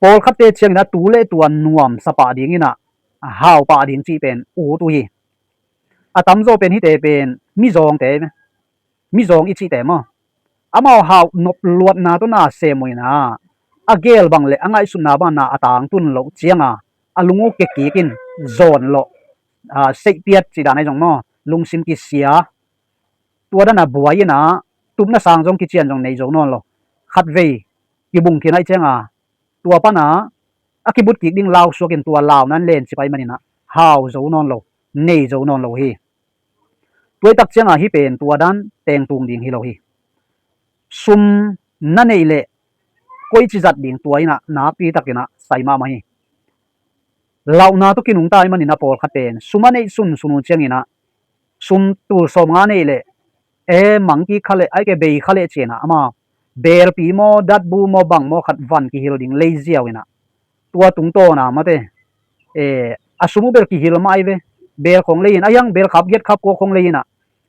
pol khate chiang na tu le tuan nuam sapa ding ina hau pa ding chi pen u tu hi atam zo pen hi te pen mi zong i chi te mo amao hau nop luat na to na se moina agel bang le angai sun na ba na atang tun lo chianga alungu ke kikin zon lo sei piat chi da nai jong mo lungsim ki sia tua da na buai na tum na sang jong ki chian jong nei jong non lo khat ve ki bung ki nai chenga tua pa na akibut ki ding law so kin tua law nan len chi pai manina hau zo non lo nei zo non lo hi tuai tak chenga hi pen tua dan teng tung ding hi lo hi sum na nei le koi chi zat ding tuai na pi takina saima ma hi law na to kinung tai manina pol khaten suma nei sun sunu chengina sum tu som nga nei le mangki khale ai ke bei khale chena ama ber pi mo dat bu mo bang mo khat van ki hil ding lazy awina tua tung to na mate asumu ber ki hil mai ve ber khong lein ayang ber khap get khap ko khong leina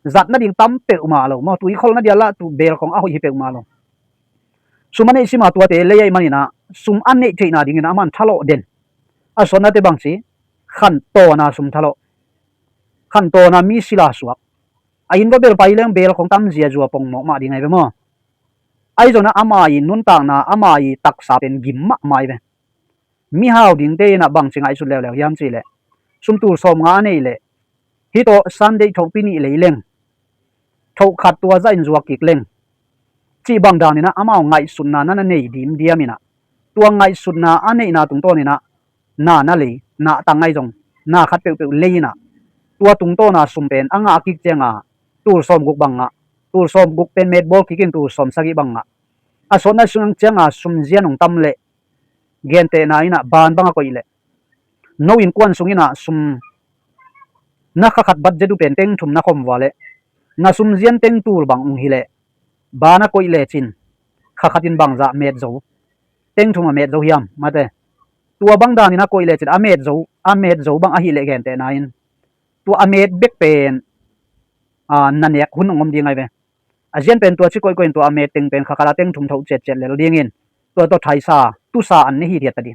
zat na ding tam pe uma lo mo tui khol na dia la tu ber khong a hi pe uma lo sumane sima tua te lei manina sum an nei theina ding na man thalo den asona te bangsi khan to na sum thalo khan to na mi sila suak ain ba bel pai leng bel khong tam zia zuwa pong mo ma ding ai be mo ai zona ama i nun tang na ama i tak sa pen gim ma mai be mi hau ding te na bang chingai su lew yam chi le sum tu som nga nei le hi to sunday thong pi ni le leng thau khat tua za in zuwa kik leng chi bang dan ni na ama ngai sun na na nei dim diamina tua ngai sun na anei na tung to ni na le na tangai jong na khat pe leina tua tung to na sum pen anga kik chenga tur som guk banga tur som guk pen met bol kikin tur som sagi banga asona sung chenga sum zianong tam le gente na ina ban banga ko ile no in kwan sungina sum na khat bat jedu pen teng thum na khom wale na sum zian teng tur bang ung hile bana ko ile chin khatin bang za met zo teng thum met zo hiam mate tua bang dan ina ko ile chin amet zo bang a hi le gente na in tua amet bek pen nanek hun ngom ding ai ve ajen pen tua chi koi tua amet teng pen khakala teng thum thau chet le ding in tua to thaisa tu sa an ni hi riat tadi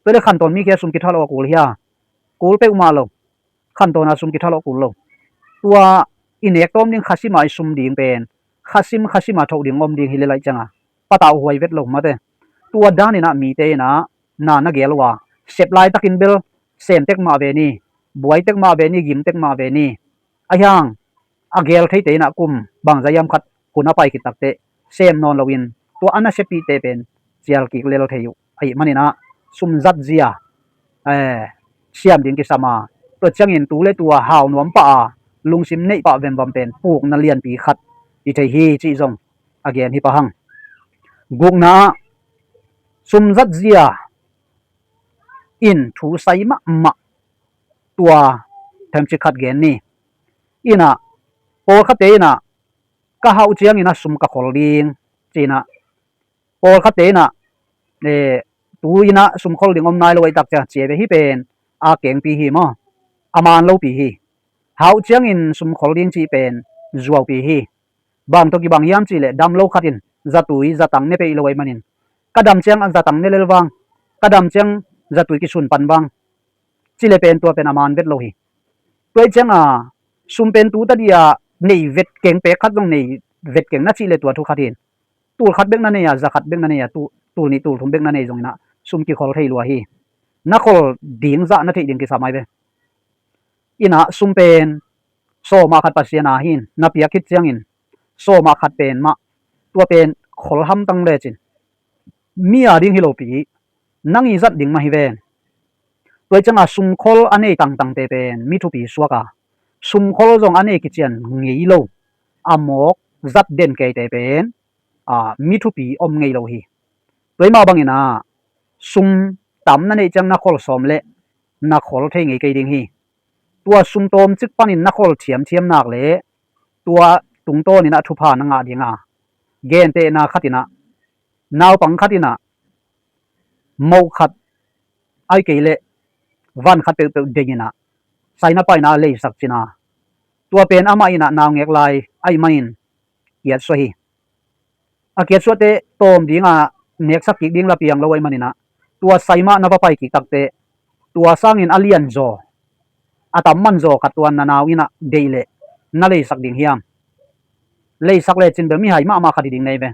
to le khan ton mi ke sum ki thalo kul hiya kul pe uma lo khan ton na sum ki thalo kul lo tua inek tom ding khasima sum ding pen khasima thau ding ngom ding hi le lai changa pata huai vet lo mate tua dan ina mi te na gelwa sep lai takin bel sem tek ma ve ni buai tek ma ve ni gim tek ma ve ni ayang agel thei te na kum bang zayam khat kuna pai ki takte sem non lowin to ana sepi te pen chial ki lelo theyu ai manina sum zat zia siam ding ki sama to changin tu le tua haw nuam pa lungsim nei pa vem bam pen puk na lian pi khat i thei hi chi zong again hi pa hang gukna sum zat zia in thu sai ma tua them chi khat gen ni ina pol khate na ka hau chiang ina sum ka khol ding china pol khate na tu ina sum khol ding om nai lo ai tak cha che be hi pen a keng pi hi mo aman lo pi hi hau chiang in sum khol ding chi pen zuaw pi hi bang to ki bang yam chi le dam lo khatin zatui zatang ne pe lo ai manin kadam chiang an zatang ne lelwang kadam chiang zatui ki sun pan bang chi le pen to pen aman vet lo hi toi chiang sum pen tu ta dia nei vet keng pe khat dong nei vet keng na chi le tua thu khatin tul khat bek na ne ya za khat bek na ne ya tu ni tul thum bek na ne jong na sum ki khol thei lo hi na khol ding za na thei ding ki samai be ina sum pen so ma khat pasiana hin na pia khit chiang in so ma khat pen ma tua pen khol ham tang le chin mi a ding hi lo pi nangi zat ding ma hi ven toi changa sum khol anei tang te pen mi thu pi suaka sum khol jong ane ki chian ngei lo amok zat den ke te pen mi thu pi om ngei lo hi toi ma bangina sum tam na nei chang na khol som le na khol thei ngei ke ding hi tua sum tom chik panin na khol thiam nak le tua tung to ni na thu pha na nga dinga gen te na khatina naw pang khatina mo khat ai ke le van khat pe dengina saina paina le sak china tua pen ama ina naw ngek lai ai manin kiat so hi a kiat so te tom dinga nek sak ki ding la piang lo ai manina ตัวไซมานะปะไปกิตักเตตัวสร้างอินอเลียนโจอาตมันโจขัดตัวนานาวินะเดเลนั่นเลยสักดิ่งเฮียมเลยสักเลยจินเบมีหายมาขัดดิ่งในเบ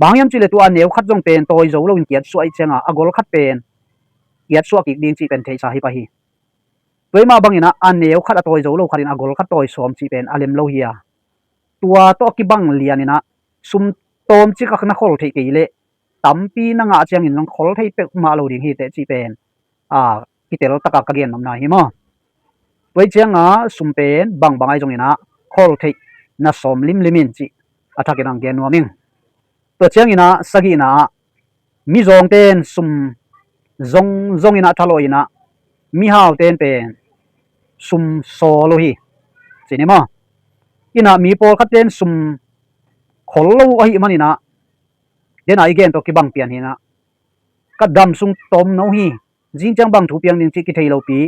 บางยามจิเลตัวเนียวขัดจงเป็นตัวโจเราอินเกียรสวยเจงอ่ะอกอลขัดเป็นเกียรสวยกิดิ่งจีเป็นเทสาฮิปะฮีตัวมาบางอินะอันเนียวขัดตัวโจเราขัดอินอกอลขัดตัวสวมจีเป็นอเลมโลเฮียตัวตัวกิบังเลียนินะซุมโตมจิกักนักขอลเทกิเลตั้มปีนังอาเจียงอินลงขอลเทเป็กมาโลดิ่งฮีเตจีเป็นกิเตลตะกักกะเกียนนำนาฮิมอไว้เจียงซุมเป็นบางไอจงอินะขอลเทน่ะสมลิมลิมินจิอาทักกินังเกียนนัวมิงตัวเจียงอินะสกินะมีจงเต้นซุมจงอินะทะโลอินะมีฮาวเต้นเป็นซุมโซโลฮีจินิมออินะมีโปคัดเต้นซุมขอลโลอหิมันอินะเดนไอเกนตัวกิบังเปียนหินะกัดดำซุงตอมโนฮีจิงจังบังถูเปียงนิงจิกิเทโลปี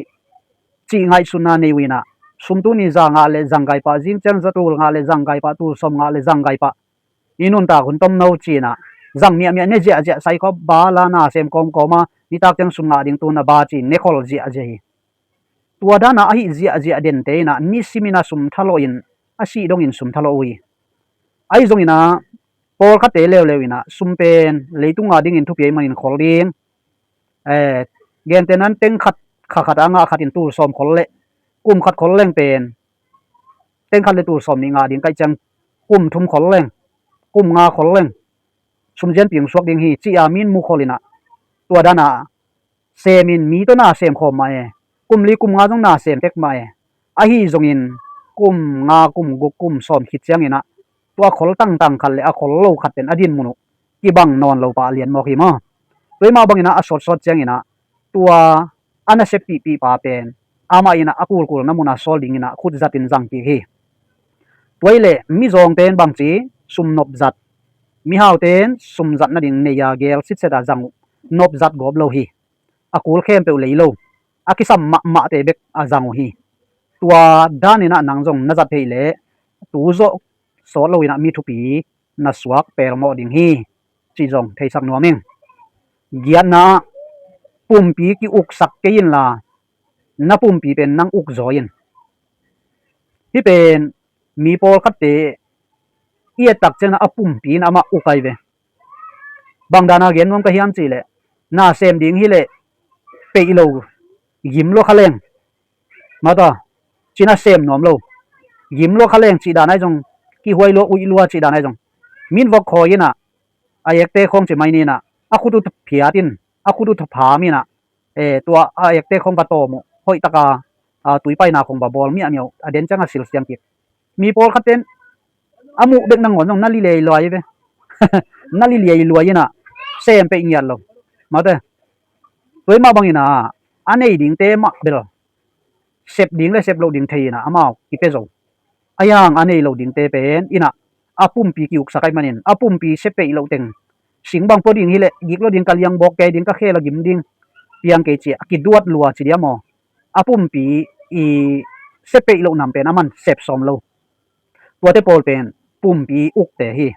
จิงไงสุนาเนวินะซุมตุนิจางาเลจังไกปะจิงจังจะตูลงาเลจังไกปะตูสมงาเลจังไกปะอินุนตาคุณตอมโนจีนะจังเมียเนเจอเจไซก็บาลานาเซมกอมกอมานิตากจังซุงาดิงตูนาบาจีเนคอลจีอเจฮีตัวดานะอหิจีอเจเดนเตนะนิซิมินาซุมทะโลอินอาชีดงอินซุมทะโลอุยไอจงอินะปอลคัดเตเลวอินะซุมเป็นเลยตุงาดิงอินทุเปียมันอินขอลดิงเกนเตนั้นเต็งขัดอ่างขัดอินตูสอมขอลเลกุมขัดขอลเลงเป็นเต็งขัดเลตูสอมนิงาดิงไกจังกุมทุมขอลเลงกุมงาขอลเลงซุมเจนปิงสวกดิงฮีจีอามินมุขอลินะตัวดานะเซมินมีตัวนาเซมขอมมากุมลีกุมงาจงนาเซมเต็กมาอะฮีจงอินกุมงากุมกุกุมสอมขิดเจียงอินะตัวขอลตั้งขัดเลขอลโลขัดเป็นอดินมุนุกีบังนอนโลปาเลียนมอกีมาตัวมาบังอินะอสดเจียงอินะตัวอันนั้นเซปีปาเป็นอามาอินะอากูลน้ำมุนาโซลดิงอินะขุดจัดอินจังปีฮีตัวเล่มีจงเต็นบางจีซุมนบจัดมีฮาวเต็นซุมจัดนั่นดิงเนียเกลสิเสดาจังนบจัดกอบโลฮีอากูลเข้มเปลเลยโลอากิสัมมาเตเบกอาจังฮีตัวด้านนี้นะนางจงน่าจะเทเลตัวโจโซโลอินะมีทุปีน่าสวกเปลโมดิงฮีจีจงเทสักนัวมิงเกียนนะปุ่มปีกิอุกสักเกินล่ะนับปุ่มปีเป็นนังอุกจอยนที่เป็นมีโปลคัดเตเอียตักเจนะอปุ่มปีนะมาอุกไอเวบางดานาเกนวงกะฮิอันจีเลน่าเซมดิงฮิเลเปอิโลยิมโลคาเลงมาต่อจีน่าเซมนอมโลยิมโลคาเลงจีดานายจงกิหวยโลอุยลัวจีดานายจงมินวอกคอยนะไอเอกเตคงจะไม่นี่นะอาคุตุเพียตินอาคุตุทพามีนะตัวไอเอกเตคงกะโตมหอยตะกาตุยไปนาคงบาบอลมีอันเดียวอเดนจังสิลเสียงกิมีโปลคัดเต็นอามุเบกนังงอนจงนั่นลิเลยลอยเวนั่นลิเลยลอยนะเซมไปอิงยันโลมาเตตัวมาบังอินะอันนี้ดิ่งเตมาเบลเซฟดิ่งเลยเซฟโลดิ่งเทียนะอามากิเปโซอายังอันนี้โลดิ่งเตเป็นอินะอาปุ่มปีกิอุกสักไอมันเองอาปุ่มปีเซฟไปโลเต็งสิงบางปอดิ่งฮิเลยิกโลดิ่งกัลยังบอกแกดิ่งก็แค่เรายิ้มดิ่งเพียงเกจิกิดวดลัวจีเดียมออาปุ่มปีอีเซฟไปโลนำเป็นอามันเซฟสอมโลตัวเตโปลเป็นปุ่มปีอุกเตฮี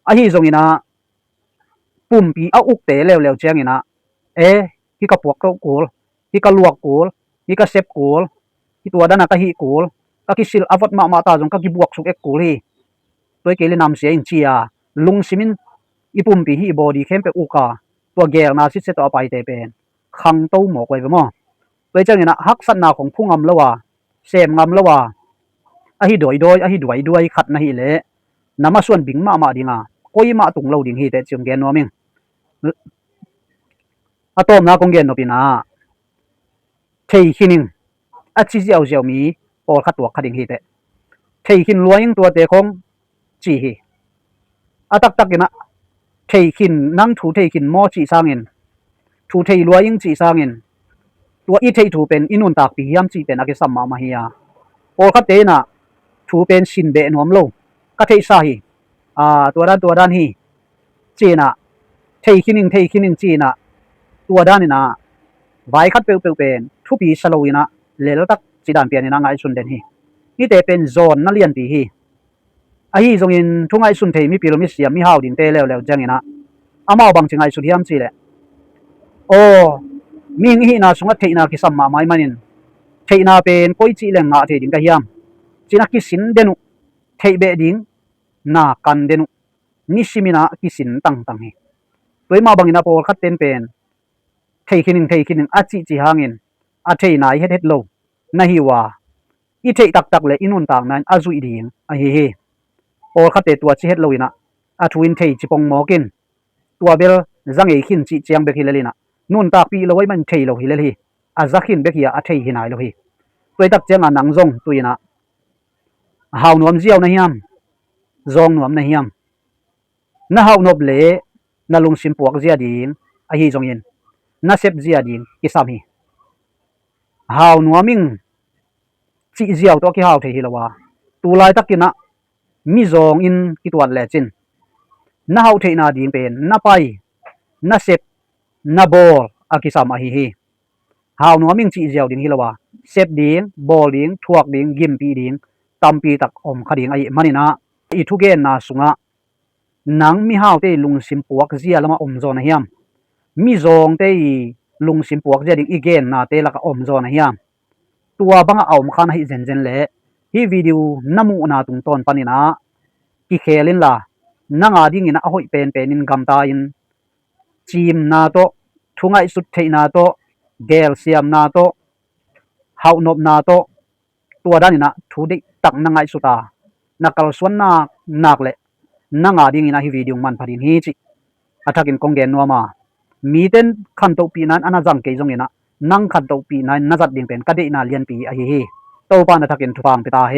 อาฮีจงอินะปุ่มปีเอาอุกเตเร็วๆเจียงอินะฮิกะปวกกูลฮิกะลวกกูลฮิกะเซฟกูลฮิตัวด้านกะฮิกูลกะกิสิลอวัดมาตาจงกะกิบวกสุกเอกกูลฮีตัวเกเลนำเสียอินจียลุงซิมินอีปุ่มปีฮีบอดีเข้มไปอุกาตัวเกลนาซิเซตอไปเตเป็นคังโตหมอกไว้บ่มอตัวเจียงอินะฮักสันนาของพุ่งงำละว่าเซมงำละว่าอะฮิดอยอะฮิดวยด้วยขัดนะฮิเลนามาส่วนบิงมาดิงาก้อยมาตุงโลดิงฮีเตจิงเกนนัวมิงอะตอมนาคงเกนโนปินาเทหินิงอะจิเจียวเจียวมีปอลขัดตัวขัดดิงฮีเตเทหินลัวยิงตัวเตคงจีฮีอะตักกินะเทหินนั่งถูเทหินมอจีสร้างเงินถูเทลัวยิงจีสร้างเงินตัวอีเทถูเป็นอินุนตากปียามจีเป็นอากิสัมมาเฮียปอลขัดเตนะถูเป็นสินเบนหอมโลก็เทสาฮีตัวด้านฮีจีน่ะเทขินิงจีน่ะตัวด้านนี่นะไว้คัดเปลวเป็นทุปีสโลวินะเลลตักจีดานเปียนี่นะไงสุนเดนฮีนี่แต่เป็นโซนนั่นเลียนปีฮีฮีจงอินทุ่งไงสุนเทมีปีโลมิเสียมีฮาวดินเตเลวจังนี่นะอามาบังจิงไงสุดที่ยามจีแหละ โอมีงหินาสุงเทนากิสัมมาไม้มันินเทนาเป็นก้อยจีเลงงาเทดิงกะยามจินักกิสินเดนุเทเบดิงนากันเดนุนิสิมินากิสินตังตังเฮตัวมาบังอินาโปคัดเต็นเป็นเทคินิงอาจิจิหางินอาเทนายเฮ็ดโลนะฮิวาอีเทตักเลอินุนตางนั้นอาจุอีดิงอะเฮโปคัดเตตัวจิเฮ็ดโลอินะอาทวินเทจิปงหมอกินตัวเบลจังเอขินจิเจียงเบคิเลลินะนุนตาปีโลไว้มันเทโลฮิเลลีอาจักินเบคิยาอาเทหินายโลฮิตัวตักเจียงนังจงตุยนะหาวนวมเจียวนะฮิมจงนวมนะฮิมนะหาวนบเลนะลุงสิมปวกเจียดิงอะฮีจงยินนะเซบเจียดิงกิสามฮีหาวนวมิงจิเจียวตัวกิหาวเทฮิลวาตูลายตักกินะมิจงอินกิตวันเลจินนะหาวเทนาดิงเป็นนะไปนะเซบนะบอลอากิสามอะฮีหาวนวมิงจิเจียวดิงฮิลวาเซบดิงบอลดิงทวกดิงกิมปีดิงตัมปีตักอมคดิงไอมันนี่นะอีทุเกนนาสุงะนังมีหาวเตลุงสิมปวกเจียละมาอมโซนะฮิมมีจงเตลุงสิมปวกเจียดิงอีเกนนาเตละก็อมโซนะฮิมตัวบังเอามคันให้เจนเลยฮีวิดีโอน้ำมูนาตุงตอนปานินะกิเคลินล่ะนังอาดิ่งอินะahoyเป็นอินกำตาอินจีมนาโตทุงไอสุดเทนาโตเกลเซียมนาโตหาวนบนาโตตัวด้านอินะทุดิตักนังไอสุตานักกลสวนนักเละนังอาดิ่งอินะฮีวิดีโอมันพอดีนี้จิอาทักินคงเกนนัวมามีเต้นขันโตปีนั้นอันนั้นจังเกยจงอินะนังขันโตปีนั้นน่าจัดดิ่งเป็นกระเดนาเลียนปีอะฮีโตปานอาทักินทุพางไปตาเฮ